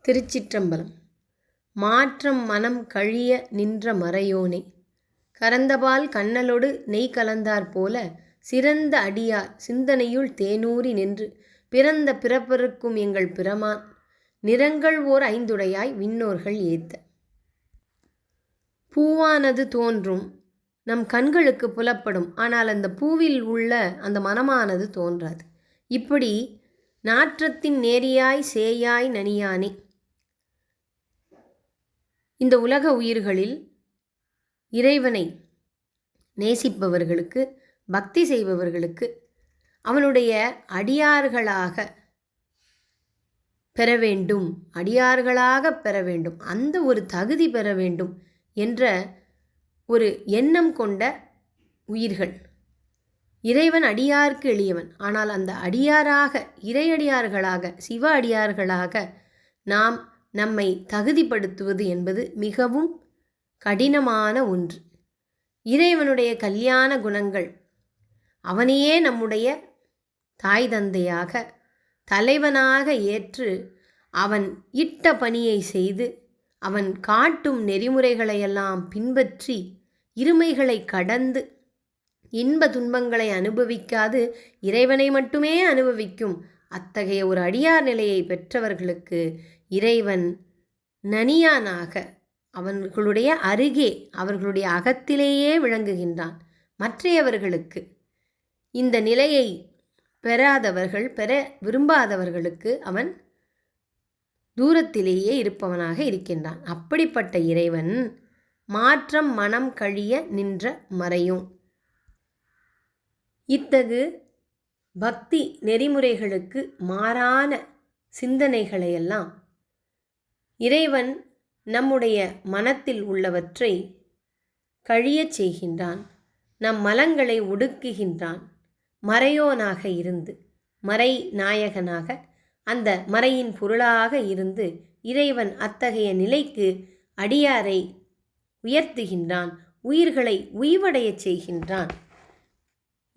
திருச்சிற்றம்பலம். மாற்றம் மனம் கழிய நின்ற மறையோனே, கரந்தபால் கண்ணலொடு நெய் கலந்தாற் போல சிறந்த அடியார் சிந்தனையுள் தேனூறி நின்று பிறந்த பிறப்பருக்கும் எங்கள் பிரமான் நிறங்கள் ஓர் ஐந்துடையாய் விண்ணோர்கள் ஏத்த. பூவானது தோன்றும், நம் கண்களுக்கு புலப்படும். ஆனால் அந்த பூவில் உள்ள அந்த மனமானது தோன்றாது. இப்படி நாற்றத்தின் நேரியாய் சேயாய் நனியானே, இந்த உலக உயிர்களில் இறைவனை நேசிப்பவர்களுக்கு, பக்தி செய்பவர்களுக்கு அவனுடைய அடியார்களாக பெற வேண்டும், அடியார்களாக பெற வேண்டும், அந்த ஒரு தகுதி பெற வேண்டும் என்ற ஒரு எண்ணம் கொண்ட உயிர்கள். இறைவன் அடியார்க்கு எளியவன். ஆனால் அந்த அடியாராக, இறையடியார்களாக, சிவ அடியார்களாக நாம் நம்மை தகுதிப்படுத்துவது என்பது மிகவும் கடினமான ஒன்று. இறைவனுடைய கல்யாண குணங்கள், அவனையே நம்முடைய தாய் தந்தையாக, தலைவனாக ஏற்று அவன் இட்ட பணியை செய்து அவன் காட்டும் நெறிமுறைகளையெல்லாம் பின்பற்றி இருமைகளை கடந்து இன்ப துன்பங்களை அனுபவிக்காது இறைவனை மட்டுமே அனுபவிக்கும் அத்தகைய ஒரு அடியார் நிலையை பெற்றவர்களுக்கு இறைவன் நனியானாக அவர்களுடைய அருகே, அவர்களுடைய அகத்திலேயே விளங்குகின்றான். மற்றையவர்களுக்கு, இந்த நிலையை பெறாதவர்கள், பெற விரும்பாதவர்களுக்கு அவன் தூரத்திலேயே இருப்பவனாக இருக்கின்றான். அப்படிப்பட்ட இறைவன் மாற்றம் மனம் கழிய நின்ற மறையோன். இத்தகு பக்தி நெறிமுறைகளுக்கு மாறான சிந்தனைகளையெல்லாம் இறைவன் நம்முடைய மனத்தில் உள்ளவற்றை கழியச் செய்கின்றான். நம் மலங்களை ஒடுக்குகின்றான். மறையோனாக இருந்து, மறை நாயகனாக, அந்த மறையின் பொருளாக இருந்து இறைவன் அத்தகைய நிலைக்கு அடியாரை உயர்த்துகின்றான், உயிர்களை உய்வடையச் செய்கின்றான்.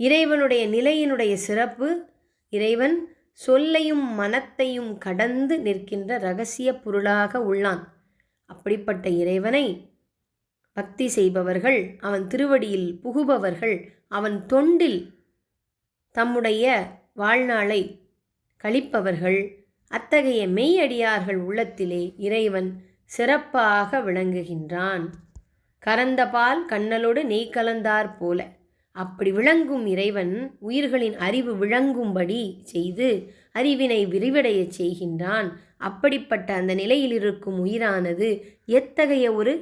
இறைவனுடைய நிலையினுடைய சிறப்பு, இறைவன் சொல்லையும் மனத்தையும் கடந்து நிற்கின்ற இரகசிய பொருளாக உள்ளான். அப்படிப்பட்ட இறைவனை பக்தி செய்பவர்கள், அவன் திருவடியில் புகுபவர்கள், அவன் தொண்டில் தம்முடைய வாழ்நாளை கழிப்பவர்கள், அத்தகைய மெய்யடியார்கள் உள்ளத்திலே இறைவன் சிறப்பாக விளங்குகின்றான். கரந்தபால் கண்ணலோடு நெய் கலந்தாற் போல அப்படி விளங்கும் இறைவன் உயிர்களின் அறிவு விளங்கும்படி செய்து அறிவினை விரிவடையச் செய்கின்றான். அப்படிப்பட்ட அந்த நிலையில் இருக்கும் உயிரானது எத்தகைய ஒரு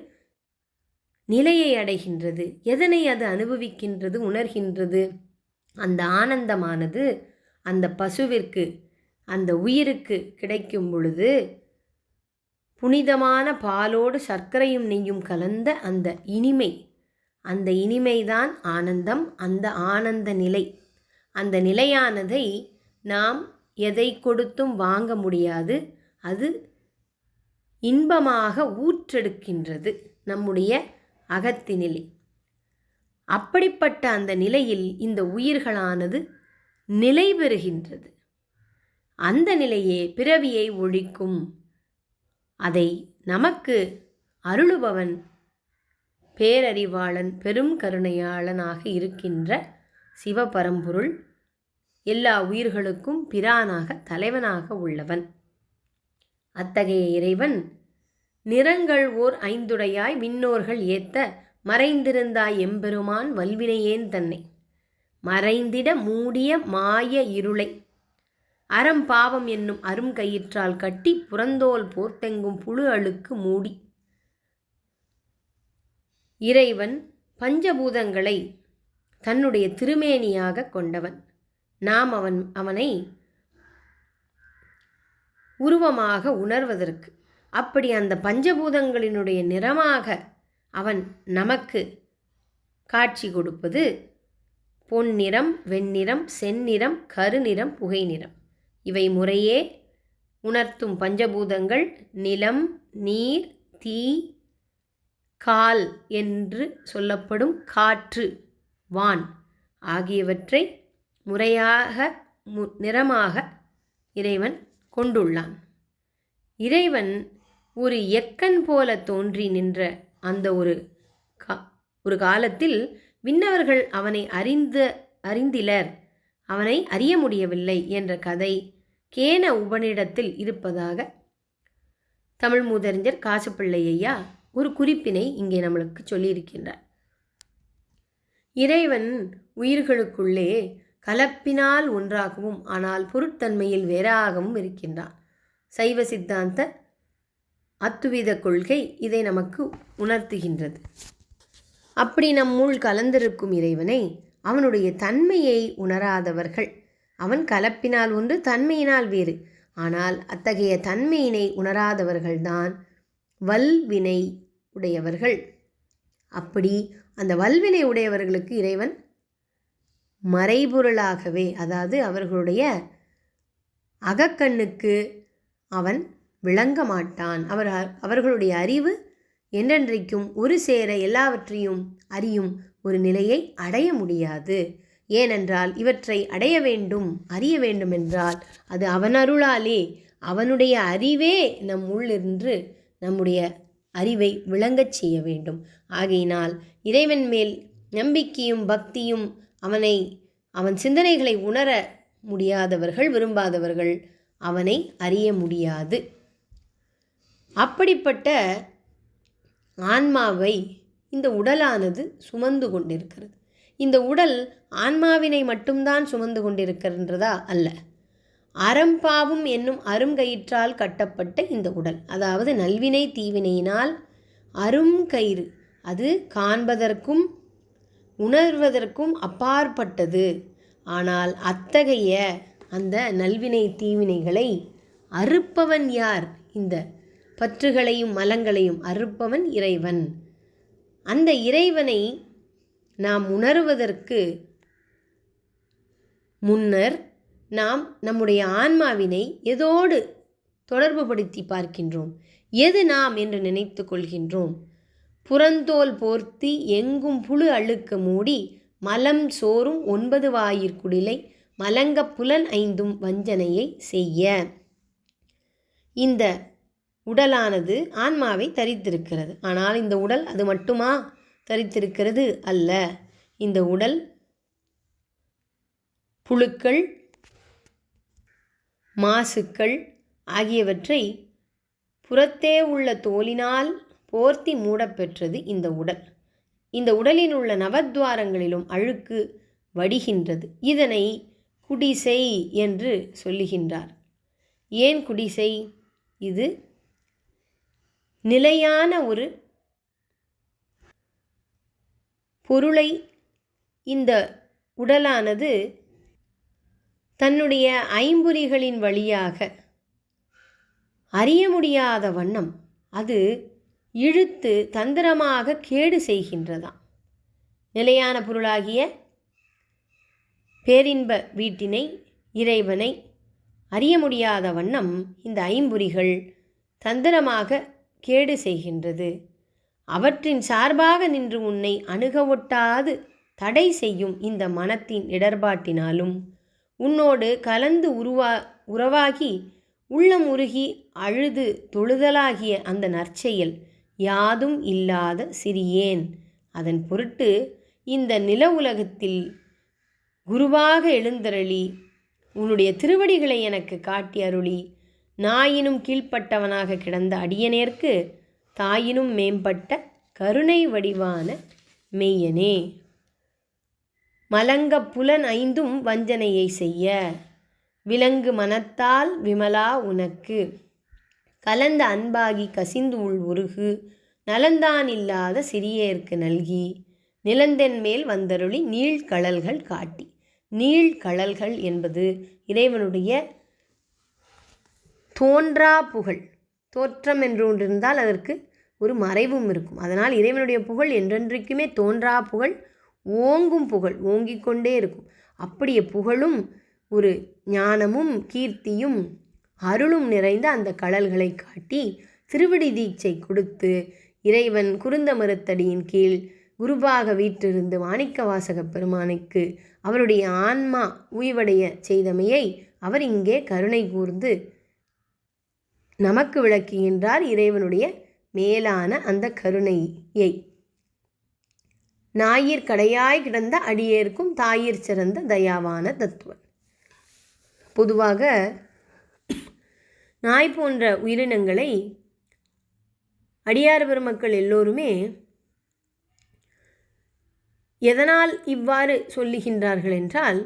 நிலையை அடைகின்றது, எதனை அது அனுபவிக்கின்றது, உணர்கின்றது? அந்த ஆனந்தமானது அந்த பசுவிற்கு, அந்த உயிருக்கு கிடைக்கும் பொழுது புனிதமான பாலோடு சர்க்கரையும் நெய்யும் கலந்த அந்த இனிமை, அந்த இனிமைதான் ஆனந்தம். அந்த ஆனந்த நிலை, அந்த நிலையானதை நாம் எதை கொடுத்தும் வாங்க முடியாது. அது இன்பமாக ஊற்றெடுக்கின்றது நம்முடைய அகத்தினிலே. அப்படிப்பட்ட அந்த நிலையில் இந்த உயிர்களானது நிலை பெறுகின்றது. அந்த நிலையே பிறவியை ஒழிக்கும். அதை நமக்கு அருளுபவன் பேரறிவாளன், பெரும் கருணையாளனாக இருக்கின்ற சிவபரம்பொருள், எல்லா உயிர்களுக்கும் பிரானாக, தலைவனாக உள்ளவன். அத்தகைய இறைவன் நிறங்கள் ஓர் ஐந்துடையாய் விண்ணோர்கள் ஏத்த மறைந்திருந்தாய் எம்பெருமான் வல்வினையேன் தன்னை மறைந்திட மூடிய மாய இருளை அறம் பாவம் என்னும் அரும் கயிற்றால் கட்டி புறந்தோல் போர்த்தெங்கும் புழு அழுக்கு மூடி. இறைவன் பஞ்சபூதங்களை தன்னுடைய திருமேனியாக கொண்டவன். நாம் அவனை உருவமாக உணர்வதற்கு, அப்படி அந்த பஞ்சபூதங்களினுடைய நிறமாக அவன் நமக்கு காட்சி கொடுப்பது பொன்னிறம், வெண்ணிறம், செந்நிறம், கருநிறம், புகைநிறம். இவை முறையே உணர்த்தும் பஞ்சபூதங்கள் நிலம், நீர், தீ, கால் என்று சொல்லப்படும் காற்று, வான் ஆகியவற்றை முறையாக நிறமாக இறைவன் கொண்டுள்ளான். இறைவன் ஒரு எக்கன் போல தோன்றி நின்ற அந்த ஒரு காலத்தில் விண்ணவர்கள் அவனை அறிந்திலர், அவனை அறிய முடியவில்லை என்ற கதை கேன உபனிடத்தில் இருப்பதாக தமிழ் மூதறிஞர் காசுப்பிள்ளை ஐயா ஒரு குறிப்பினை இங்கே நம்மளுக்கு சொல்லியிருக்கின்றார். இறைவன் உயிர்களுக்குள்ளே கலப்பினால் ஒன்றாகவும் ஆனால் பொருட்தன்மையில் வேறாகவும் இருக்கின்றான். சைவ சித்தாந்த அத்துவித கொள்கை இதை நமக்கு உணர்த்துகின்றது. அப்படி நம்முள் கலந்திருக்கும் இறைவனை அவனுடைய தன்மையை உணராதவர்கள், அவன் கலப்பினால் ஒன்று தன்மையினால் வேறு, ஆனால் அத்தகைய தன்மையினை உணராதவர்கள்தான் வல்வினை உடையவர்கள். அப்படி அந்த வல்வினை உடையவர்களுக்கு இறைவன் மறைபொருளாகவே, அதாவது அவர்களுடைய அகக்கண்ணுக்கு அவன் விளங்க மாட்டான். அவர்களுடைய அறிவு என்றென்றைக்கும் ஒரு சேர எல்லாவற்றையும் அறியும் ஒரு நிலையை அடைய முடியாது. ஏனென்றால் இவற்றை அடைய வேண்டும், அறிய வேண்டும் என்றால் அது அவன் அருளாலே, அவனுடைய அறிவே நம் உள்ளிருந்து நம்முடைய அறிவை விளங்கச் செய்ய வேண்டும். ஆகையினால் இறைவன் மேல் நம்பிக்கையும் பக்தியும் அவன் சிந்தனைகளை உணர முடியாதவர்கள், விரும்பாதவர்கள் அவனை அறிய முடியாது. அப்படிப்பட்ட ஆன்மாவை இந்த உடலானது சுமந்து கொண்டிருக்கிறது. இந்த உடல் ஆன்மாவினை மட்டும்தான் சுமந்து கொண்டிருக்கின்றதா? அல்ல. அறம்பாவும் என்னும் அருங்கயிற்றால் கட்டப்பட்ட இந்த உடல், அதாவது நல்வினை தீவினையினால் அரும் கயிறு, அது காண்பதற்கும் உணர்வதற்கும் அப்பாற்பட்டது. ஆனால் அத்தகைய அந்த நல்வினை தீவினைகளை அறுப்பவன் யார்? இந்த பற்றுகளையும் மலங்களையும் அறுப்பவன் இறைவன். அந்த இறைவனை நாம் உணர்வதற்கு முன்னர் நாம் நம்முடைய ஆன்மாவினை எதோடு தொடர்பு படுத்தி பார்க்கின்றோம்? எது நாம் என்று நினைத்து கொள்கின்றோம்? புறந்தோல் போர்த்தி எங்கும் புழு அழுக்க மூடி மலம் சோறும் 9 வாயிற்குடிலை மலங்க புலன் 5 வஞ்சனையை செய்ய. இந்த உடலானது ஆன்மாவை தரித்திருக்கிறது. ஆனால் இந்த உடல் அது மட்டுமா தரித்திருக்கிறது? அல்ல. இந்த உடல் புழுக்கள், மாசுக்கள் ஆகியவற்றை புறத்தே உள்ள தோலினால் போர்த்தி மூடப்பெற்றது இந்த உடல். இந்த உடலில் உள்ள நவத்வாரங்களிலும் அழுக்கு வடிகின்றது. இதனை குடிசை என்று சொல்லுகின்றார். ஏன் குடிசை? இது நிலையான ஒரு பொருளை இந்த உடலானது தன்னுடைய ஐம்புரிகளின் வழியாக அறிய முடியாத வண்ணம் அது இழுத்து தந்திரமாக கேடு செய்கின்றதாம். நிலையான பொருளாகிய பேரின்ப வீட்டினை, இறைவனை அறிய முடியாத வண்ணம் இந்த ஐம்புரிகள் தந்திரமாக கேடு செய்கின்றது. அவற்றின் சார்பாக நின்று உன்னை அணுக ஒட்டாது தடை செய்யும் இந்த மனத்தின் இடர்பாட்டினாலும் உன்னோடு கலந்து உறவாகி உள்ளம் உருகி அழுது தொழுதலாகிய அந்த நற்செயல் யாதும் இல்லாத சிறியேன். அதன் பொருட்டு இந்த நில உலகத்தில் குருவாக எழுந்தருளி உன்னுடைய திருவடிகளை எனக்கு காட்டி அருளி நாயினும் கீழ்ப்பட்டவனாக கிடந்த அடியனேற்கு தாயினும் மேம்பட்ட கருணை வடிவான மெய்யனே. மலங்க புலன் 5 வஞ்சனையை செய்ய விலங்கு மனத்தால் விமலா உனக்கு கலந்த அன்பாகி கசிந்து உள் உருகு நலந்தான் இல்லாத சிறியேற்கு நல்கி நிலந்தென் மேல் வந்தருளி நீழ்கழல்கள் காட்டி. நீழ்கழல்கள் என்பது இறைவனுடைய தோன்றா புகழ். தோற்றம் என்று ஒன்று இருந்தால் அதற்கு ஒரு மறைவும் இருக்கும். அதனால் இறைவனுடைய புகழ் என்றென்றைக்குமே தோன்றா புகழ், ஓங்கும் புகழ், ஓங்கிக் கொண்டே இருக்கும். அப்படியே புகழும் ஒரு ஞானமும் கீர்த்தியும் அருளும் நிறைந்த அந்த கடல்களை காட்டி திருவடி தீட்சை கொடுத்து இறைவன் குருந்த மரத்தடியின் கீழ் குருவாக வீற்றிருந்து மாணிக்கவாசக பெருமானுக்கு அவருடைய ஆன்மா உய்வடைய செய்தமையை அவர் இங்கே கருணை கூர்ந்து நமக்கு விளக்குகின்றார் இறைவனுடைய மேலான அந்த கருணையை. ஞாயிற் கடையாய் கிடந்த அடியேற்கும் தாயிற் சிறந்த தயாவான தத்துவன். பொதுவாக நாய் போன்ற உயிரினங்களை அடியார் பெருமக்கள் எல்லோருமே எதனால் இவ்வாறு சொல்லுகின்றார்கள் என்றால்,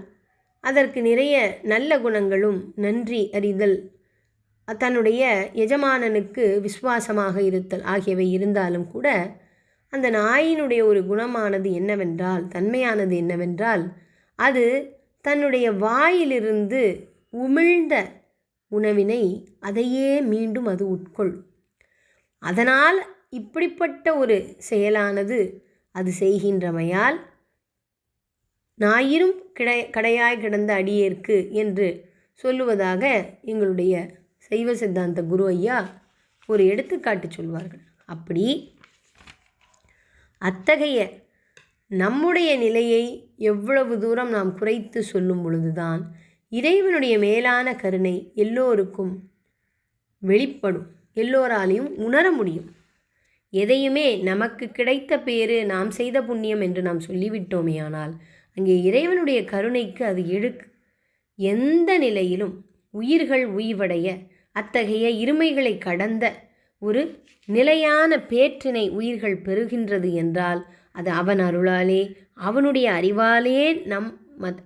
அதற்கு நிறைய நல்ல குணங்களும் நன்றி அறிதல், தன்னுடைய எஜமானனுக்கு விசுவாசமாக இருத்தல் ஆகியவை இருந்தாலும் கூட அந்த நாயினுடைய ஒரு குணமானது என்னவென்றால், தன்மையானது என்னவென்றால், அது தன்னுடைய வாயிலிருந்து உமிழ்ந்த உணவினை அதையே மீண்டும் அது உட்கொள்ளும். அதனால் இப்படிப்பட்ட ஒரு செயலானது அது செய்கின்றமையால் ஞாயிறும் கடையாய் கிடந்த அடியேற்கு என்று சொல்லுவதாக எங்களுடைய சைவ சித்தாந்த குரு ஐயா ஒரு எடுத்துக்காட்டு சொல்வார்கள். அப்படி அத்தகைய நம்முடைய நிலையை எவ்வளவு தூரம் நாம் குறைத்து சொல்லும் பொழுதுதான் இறைவனுடைய மேலான கருணை எல்லோருக்கும் வெளிப்படும், எல்லோராலையும் உணர முடியும். எதையுமே நமக்கு கிடைத்த பேறு, நாம் செய்த புண்ணியம் என்று நாம் சொல்லிவிட்டோமே ஆனால் அங்கே இறைவனுடைய கருணைக்கு அது இழுக்கு. எந்த நிலையிலும் உயிர்கள் உய்வடைய அத்தகைய இருமைகளை கடந்த ஒரு நிலையான பேற்றினை உயிர்கள் பெறுகின்றது என்றால் அது அவன் அருளாலே, அவனுடைய அறிவாலே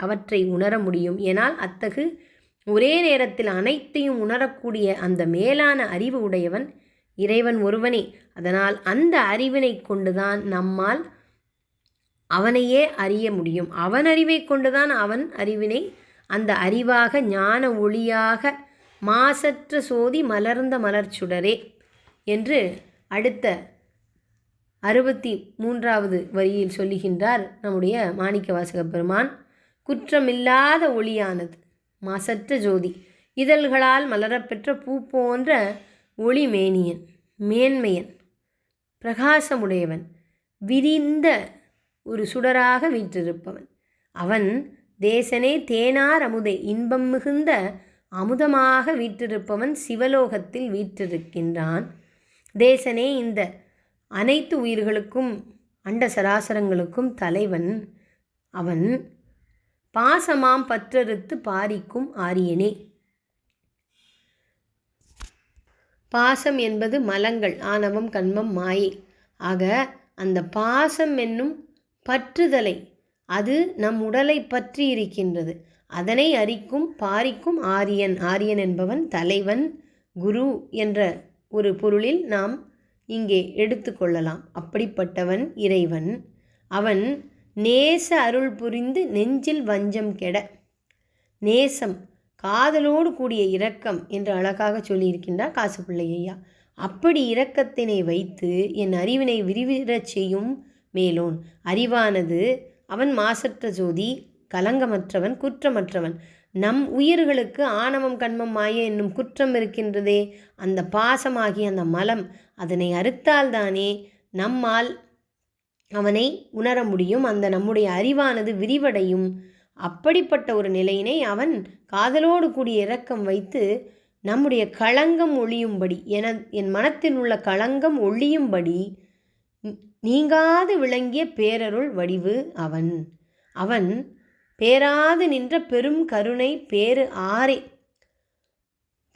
அவற்றை உணர முடியும். ஏனால் அத்தகு ஒரே நேரத்தில் அனைத்தையும் உணரக்கூடிய அந்த மேலான அறிவு உடையவன் இறைவன் ஒருவனே. அதனால் அந்த அறிவினை கொண்டுதான் நம்மால் அவனையே அறிய முடியும். அவன் அறிவை கொண்டுதான் அவன் அறிவினை அந்த அறிவாக ஞான ஒளியாக மாசற்ற சோதி மலர்ந்த மலர்ச்சுடரே என்று அடுத்த 63வது வரியில் சொல்லுகின்றார் நம்முடைய மாணிக்கவாசக பெருமான். குற்றமில்லாத ஒளியானது மாசற்ற ஜோதி, இதழ்களால் மலரப்பெற்ற பூ போன்ற ஒளிமேனியன், மேன்மையன், பிரகாசமுடையவன், விரிந்த ஒரு சுடராக வீற்றிருப்பவன் அவன். தேசனே தேனார் அமுதே, இன்பம் மிகுந்த அமுதமாக வீற்றிருப்பவன் சிவலோகத்தில் வீற்றிருக்கின்றான். தேசனே இந்த அனைத்து உயிர்களுக்கும் அண்ட சராசரங்களுக்கும் தலைவன் அவன். பாசமாம் பற்றறுத்து பாரிக்கும் ஆரியனே. பாசம் என்பது மலங்கள், ஆணவம், கண்மம், மாயை. ஆக அந்த பாசம் என்னும் பற்றுதலை, அது நம் உடலை பற்றி இருக்கின்றது, அதனை அரிக்கும் பாரிக்கும் ஆரியன். ஆரியன் என்பவன் தலைவன், குரு என்ற ஒரு பொருளில் நாம் இங்கே எடுத்துக்கொள்ளலாம். அப்படிப்பட்டவன் இறைவன். அவன் நேச அருள் புரிந்து நெஞ்சில் வஞ்சம் கெட. நேசம் காதலோடு கூடிய இரக்கம் என்று அழகாக சொல்லியிருக்கின்றார் காசுப்பிள்ளை ஐயா. அப்படி இரக்கத்தினை வைத்து என் அறிவினை விரிவிறச் செய்யும் மேலோன். அறிவானது அவன் மாசற்ற ஜோதி, கலங்கமற்றவன், குற்றமற்றவன். நம் உயிர்களுக்கு ஆணவம், கண்மம், மாயை என்னும் குற்றம் இருக்கின்றதே, அந்த பாசமாகிய அந்த மலம், அதனை அறுத்தால்தானே நம்மால் அவனை உணர முடியும். அந்த நம்முடைய அறிவானது விரிவடையும். அப்படிப்பட்ட ஒரு நிலையினை அவன் காதலோடு கூடிய இரக்கம் வைத்து நம்முடைய களங்கம் ஒழியும்படி, என் மனத்தில் உள்ள களங்கம் ஒழியும்படி நீங்காது விளங்கிய பேரருள் வடிவு அவன். அவன் பேராது நின்ற பெரும் கருணை பேரு ஆறே,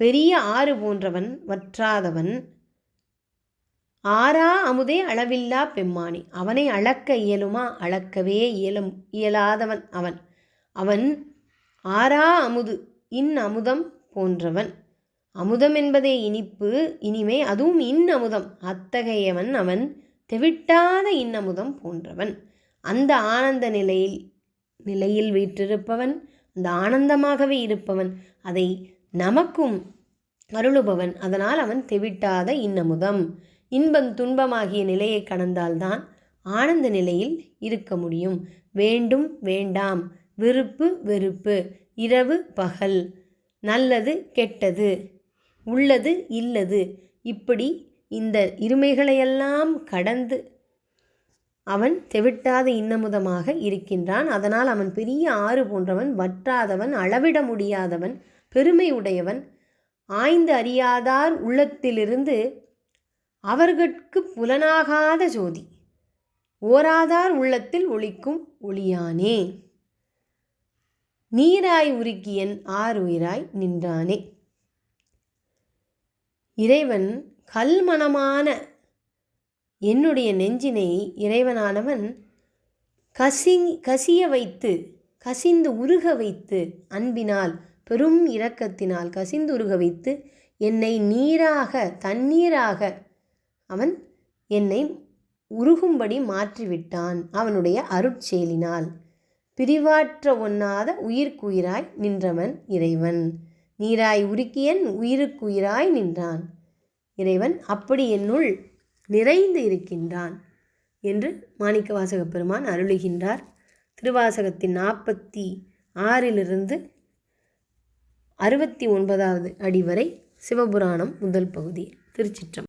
பெரிய ஆறு போன்றவன், வற்றாதவன், ஆறா அமுதே அளவில்லா பெம்மானி. அவனை அளக்க இயலுமா? அளக்கவே இயலாதவன் அவன். அவன் ஆறா அமுது, அமுதம் போன்றவன். அமுதம் என்பதே இனிப்பு, இனிமை, அதுவும் அமுதம். அத்தகையவன் அவன். தெவிட்டாத அமுதம் போன்றவன். அந்த ஆனந்த நிலையில் வீற்றிருப்பவன், அந்த ஆனந்தமாகவே இருப்பவன், அதை நமக்கும் அருளுபவன். அதனால் அவன் தெவிட்டாத அமுதம். இன்பம் துன்பமாகிய நிலையை கடந்தால்தான் ஆனந்த நிலையில் இருக்க முடியும். வேண்டும் வேண்டாம், விருப்பு வெறுப்பு, இரவு பகல், நல்லது கெட்டது, உள்ளது இல்லது, இப்படி இந்த இருமைகளையெல்லாம் கடந்து அவன் தெவிட்டாத இன்னமுதமாக இருக்கின்றான். அதனால் அவன் பெரிய ஆறு போன்றவன், வற்றாதவன், அளவிட முடியாதவன், பெருமை உடையவன், ஆய்ந்து அறியாதார் உள்ளத்திலிருந்து அவர்கட்கு புலனாகாத ஜோதி ஓராதார் உள்ளத்தில் ஒளிக்கும் ஒளியானே. நீராய் உருக்கியன் ஆறுயிராய் நின்றானே. இறைவன் கல்மனமான என்னுடைய நெஞ்சினை இறைவனானவன் கசிய வைத்து, கசிந்து உருக வைத்து, அன்பினால் பெரும் இரக்கத்தினால் கசிந்து உருக வைத்து என்னை நீராக, தண்ணீராக அவன் என்னை உருகும்படி மாற்றிவிட்டான் அவனுடைய அருட்செயலினால். பிரிவாற்ற ஒண்ணாத உயிர்க்குயிராய் நின்றவன் இறைவன். நீராய் உருக்கியன் உயிருக்குயிராய் நின்றான். இறைவன் அப்படி என்னுள் நிறைந்து இருக்கின்றான் என்று மாணிக்கவாசகப் பெருமான் அருளுகின்றார். திருவாசகத்தின் 46 69வது அடி வரை சிவபுராணம் முதல் பகுதி. திருச்சிற்றம்பலம்.